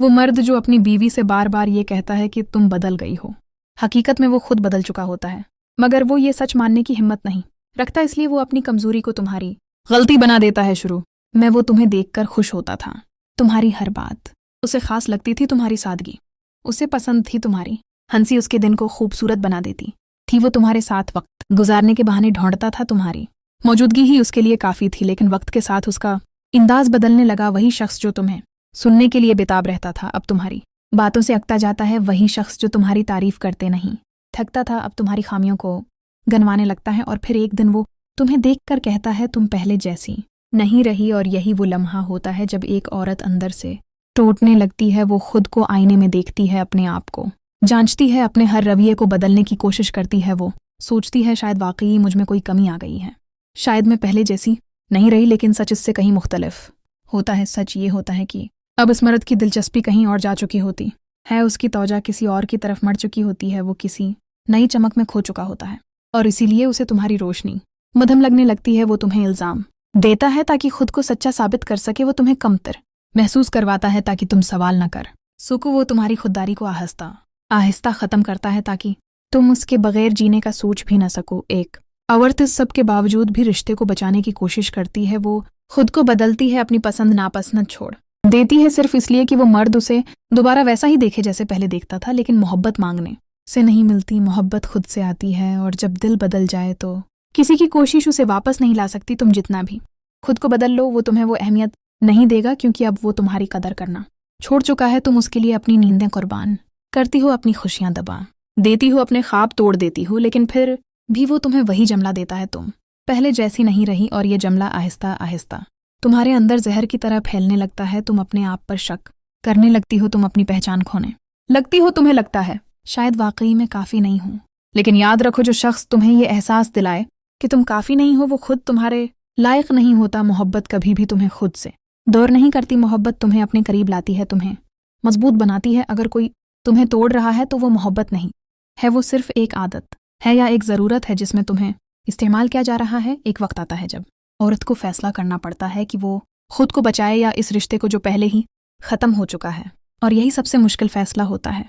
वो मर्द जो अपनी बीवी से बार बार ये कहता है कि तुम बदल गई हो, हकीकत में वो खुद बदल चुका होता है, मगर वो ये सच मानने की हिम्मत नहीं रखता, इसलिए वो अपनी कमजोरी को तुम्हारी गलती बना देता है। शुरू में वो तुम्हें देखकर खुश होता था, तुम्हारी हर बात उसे खास लगती थी, तुम्हारी सादगी उसे पसंद थी, तुम्हारी हंसी उसके दिन को खूबसूरत बना देती थी। वो तुम्हारे साथ वक्त गुजारने के बहाने ढूंढता था, तुम्हारी मौजूदगी ही उसके लिए काफ़ी थी, लेकिन वक्त के साथ उसका अंदाज बदलने लगा। वही शख्स जो तुम्हें सुनने के लिए बेताब रहता था, अब तुम्हारी बातों से अकता जाता है। वही शख्स जो तुम्हारी तारीफ करते नहीं थकता था, अब तुम्हारी खामियों को गनवाने लगता है। और फिर एक दिन वो तुम्हें देखकर कहता है तुम पहले जैसी नहीं रही। और यही वो लम्हा होता है जब एक औरत अंदर से टूटने लगती है। वो खुद को आईने में देखती है, अपने आप को जांचती है, अपने हर रवैये को बदलने की कोशिश करती है। वो सोचती है शायद वाकई मुझ में कोई कमी आ गई है, शायद मैं पहले जैसी नहीं रही। लेकिन सच इससे कहीं मुख्तलिफ होता है। सच ये होता है कि अब इस मर्द की दिलचस्पी कहीं और जा चुकी होती है, उसकी तौजा किसी और की तरफ मड़ चुकी होती है, वो किसी नई चमक में खो चुका होता है। और इसीलिए उसे तुम्हारी रोशनी मध्यम लगने लगती है। वो तुम्हें इल्ज़ाम देता है ताकि खुद को सच्चा साबित कर सके। वो तुम्हें कमतर महसूस करवाता है ताकि तुम सवाल न कर सको। वो तुम्हारी खुददारी को आहिस्ता आहिस्ता ख़त्म करता है ताकि तुम उसके बगैर जीने का सोच भी न सको। एक औरत इस सब के बावजूद भी रिश्ते को बचाने की कोशिश करती है। वो खुद को बदलती है, अपनी पसंद नापसंद छोड़ देती है, सिर्फ इसलिए कि वो मर्द उसे दोबारा वैसा ही देखे जैसे पहले देखता था। लेकिन मोहब्बत मांगने से नहीं मिलती, मोहब्बत खुद से आती है। और जब दिल बदल जाए तो किसी की कोशिश उसे वापस नहीं ला सकती। तुम जितना भी खुद को बदल लो, वो तुम्हें वो अहमियत नहीं देगा, क्योंकि अब वो तुम्हारी कदर करना छोड़ चुका है। तुम उसके लिए अपनी नींदें कुर्बान करती हो, अपनी खुशियां दबा देती हो, अपने ख्वाब तोड़ देती हो, लेकिन फिर भी वो तुम्हें वही जमला देता है। तुम पहले जैसी नहीं रही, और ये जमला आहिस्ता आहिस्ता तुम्हारे अंदर जहर की तरह फैलने लगता है। तुम अपने आप पर शक करने लगती हो, तुम अपनी पहचान खोने लगती हो। तुम्हें लगता है शायद वाकई में काफ़ी नहीं हूँ। लेकिन याद रखो, जो शख्स तुम्हें ये एहसास दिलाए कि तुम काफ़ी नहीं हो, वो खुद तुम्हारे लायक नहीं होता। मोहब्बत कभी भी तुम्हें खुद से दूर नहीं करती, मोहब्बत तुम्हें अपने करीब लाती है, तुम्हें मजबूत बनाती है। अगर कोई तुम्हें तोड़ रहा है तो वो मोहब्बत नहीं है, वो सिर्फ एक आदत है या एक ज़रूरत है जिसमें तुम्हें इस्तेमाल किया जा रहा है। एक वक्त आता है जब औरत को फैसला करना पड़ता है कि वो खुद को बचाए या इस रिश्ते को जो पहले ही ख़त्म हो चुका है। और यही सबसे मुश्किल फ़ैसला होता है,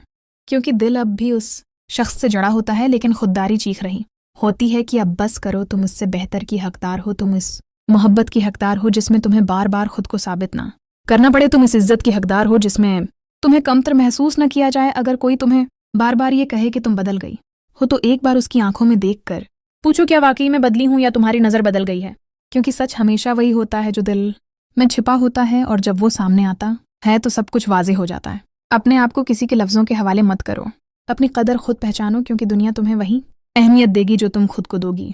क्योंकि दिल अब भी उस शख्स से जुड़ा होता है, लेकिन खुददारी चीख रही होती है कि अब बस करो, तुम उससे बेहतर की हकदार हो, तुम इस मोहब्बत की हकदार हो जिसमें तुम्हें बार बार खुद को साबित ना करना पड़े, तुम इस इज्जत की हकदार हो जिसमें तुम्हें कमतर महसूस न किया जाए। अगर कोई तुम्हें बार बार ये कहे कि तुम बदल गई हो, तो एक बार उसकी आंखों में देख कर पूछो, क्या वाकई में बदली हूं या तुम्हारी नज़र बदल गई है? क्योंकि सच हमेशा वही होता है जो दिल में छिपा होता है, और जब वो सामने आता है तो सब कुछ वाजे हो जाता है। अपने आप को किसी के लफ्ज़ों के हवाले मत करो, अपनी कदर खुद पहचानो, क्योंकि दुनिया तुम्हें वही अहमियत देगी जो तुम खुद को दोगी।